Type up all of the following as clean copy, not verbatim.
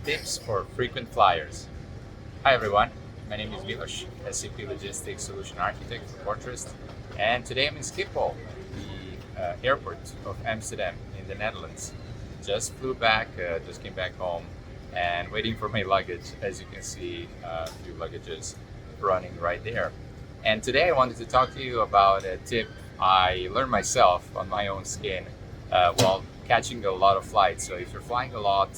Tips for frequent flyers. Hi everyone, my name is Milos, SAP Logistics Solution Architect for Fortress, and today I'm in Schiphol, the airport of Amsterdam in the Netherlands. Just flew back, just came back home, and waiting for my luggage. As you can see, a few luggages running right there. And today I wanted to talk to you about a tip I learned myself on my own skin while catching a lot of flights. So if you're flying a lot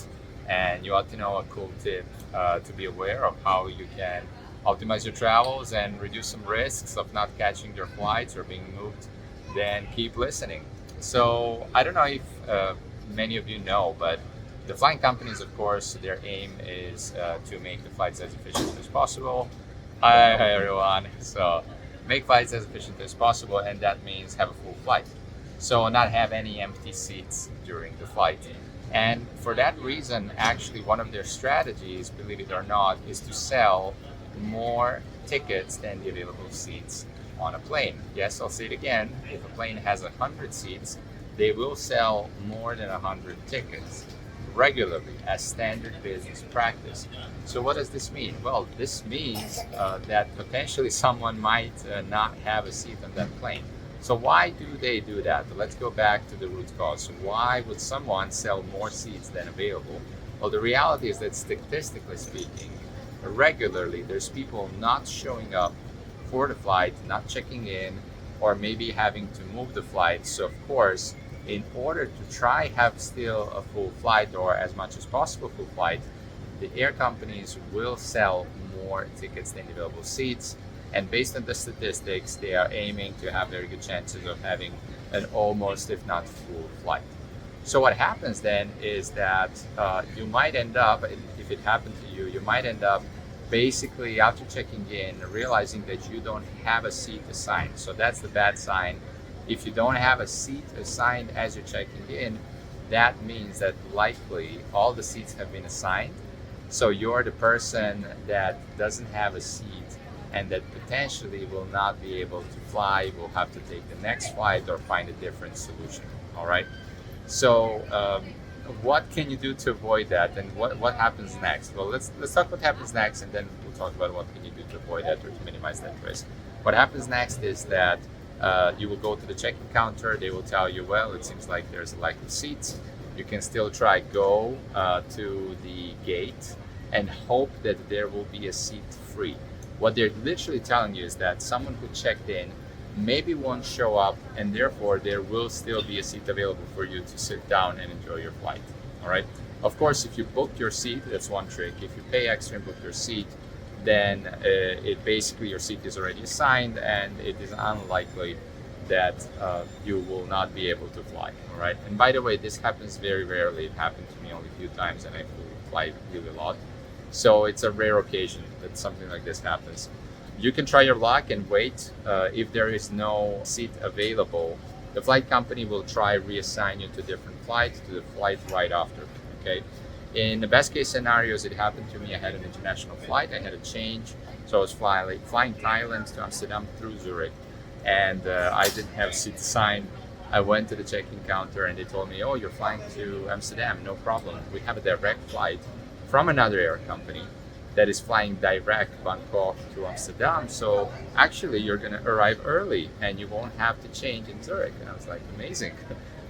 and you ought to know a cool tip to be aware of how you can optimize your travels and reduce some risks of not catching your flights or being moved, then keep listening. So I don't know if many of you know, but the flying companies, of course, their aim is to make the flights as efficient as possible. Hi everyone. So make flights as efficient as possible, and that means have a full flight. So not have any empty seats during the flight. And for that reason, actually, one of their strategies, believe it or not, is to sell more tickets than the available seats on a plane. Yes, I'll say it again. If a plane has 100 seats, they will sell more than 100 tickets regularly as standard business practice. So what does this mean? Well, this means that potentially someone might not have a seat on that plane. So why do they do that? Let's go back to the root cause. Why would someone sell more seats than available? Well, the reality is that statistically speaking, regularly there's people not showing up for the flight, not checking in, or maybe having to move the flight. So of course, in order to try have still a full flight or as much as possible full flight, the air companies will sell more tickets than available seats. And based on the statistics, they are aiming to have very good chances of having an almost, if not full flight. So what happens then is that you might end up, if it happened to you, you might end up basically after checking in, realizing that you don't have a seat assigned. So that's the bad sign. If you don't have a seat assigned as you're checking in, that means that likely all the seats have been assigned. So you're the person that doesn't have a seat and that potentially will not be able to fly, will have to take the next flight or find a different solution. All right. So what can you do to avoid that, and what happens next? Well, let's talk what happens next, and then we'll talk about what can you do to avoid that or to minimize that risk. What happens next is that you will go to the check-in counter. They will tell you, well, it seems like there's a lack of seats. You can still try go to the gate and hope that there will be a seat free. What they're literally telling you is that someone who checked in maybe won't show up, and therefore there will still be a seat available for you to sit down and enjoy your flight. All right. Of course, if you book your seat, that's one trick. If you pay extra and book your seat, then it basically your seat is already assigned, and it is unlikely that you will not be able to fly. All right. And by the way, this happens very rarely. It happened to me only a few times, and I fly really a lot. So it's a rare occasion that something like this happens. You can try your luck and wait. If there is no seat available, the flight company will try reassign you to a different flight, to the flight right after. Okay. In the best case scenarios, it happened to me. I had an international flight. I had a change, so I was flying Thailand to Amsterdam through Zurich, and I didn't have a seat assigned. I went to the check-in counter, and they told me, "Oh, you're flying to Amsterdam. No problem. We have a direct flight from another air company that is flying direct Bangkok to Amsterdam. So actually you're going to arrive early and you won't have to change in Zurich." And I was like, amazing.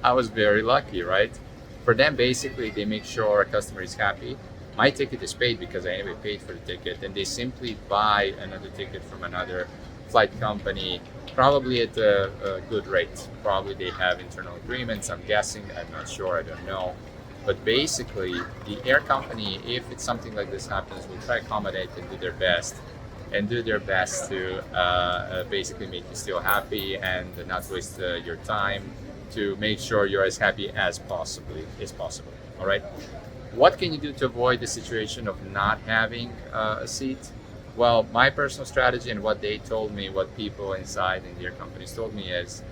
I was very lucky, right? For them, basically, they make sure a customer is happy. My ticket is paid because I anyway paid for the ticket, and they simply buy another ticket from another flight company, probably at a good rate. Probably they have internal agreements, I'm guessing. I'm not sure, I don't know. But basically, the air company, if it's something like this happens, will try to accommodate and do their best to basically make you still happy and not waste your time, to make sure you're as happy as possible. All right. What can you do to avoid the situation of not having a seat? Well, my personal strategy and what they told me, what people inside in their companies told me is,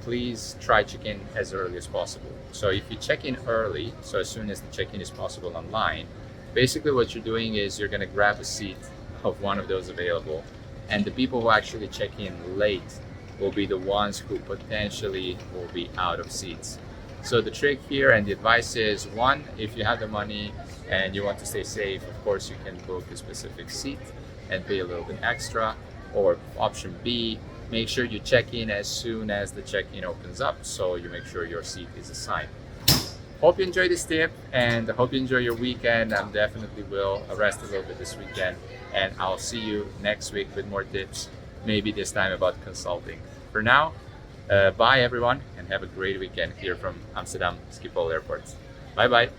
please try check-in as early as possible. So if you check in early, so as soon as the check-in is possible online, basically what you're doing is you're going to grab a seat of one of those available, and the people who actually check in late will be the ones who potentially will be out of seats. So the trick here and the advice is, one, if you have the money and you want to stay safe, of course you can book a specific seat and pay a little bit extra. Or option B, make sure you check in as soon as the check-in opens up, so you make sure your seat is assigned. Hope you enjoyed this tip, and I hope you enjoy your weekend. I definitely will rest a little bit this weekend, and I'll see you next week with more tips, maybe this time about consulting. For now, bye everyone, and have a great weekend here from Amsterdam Schiphol Airport. Bye bye.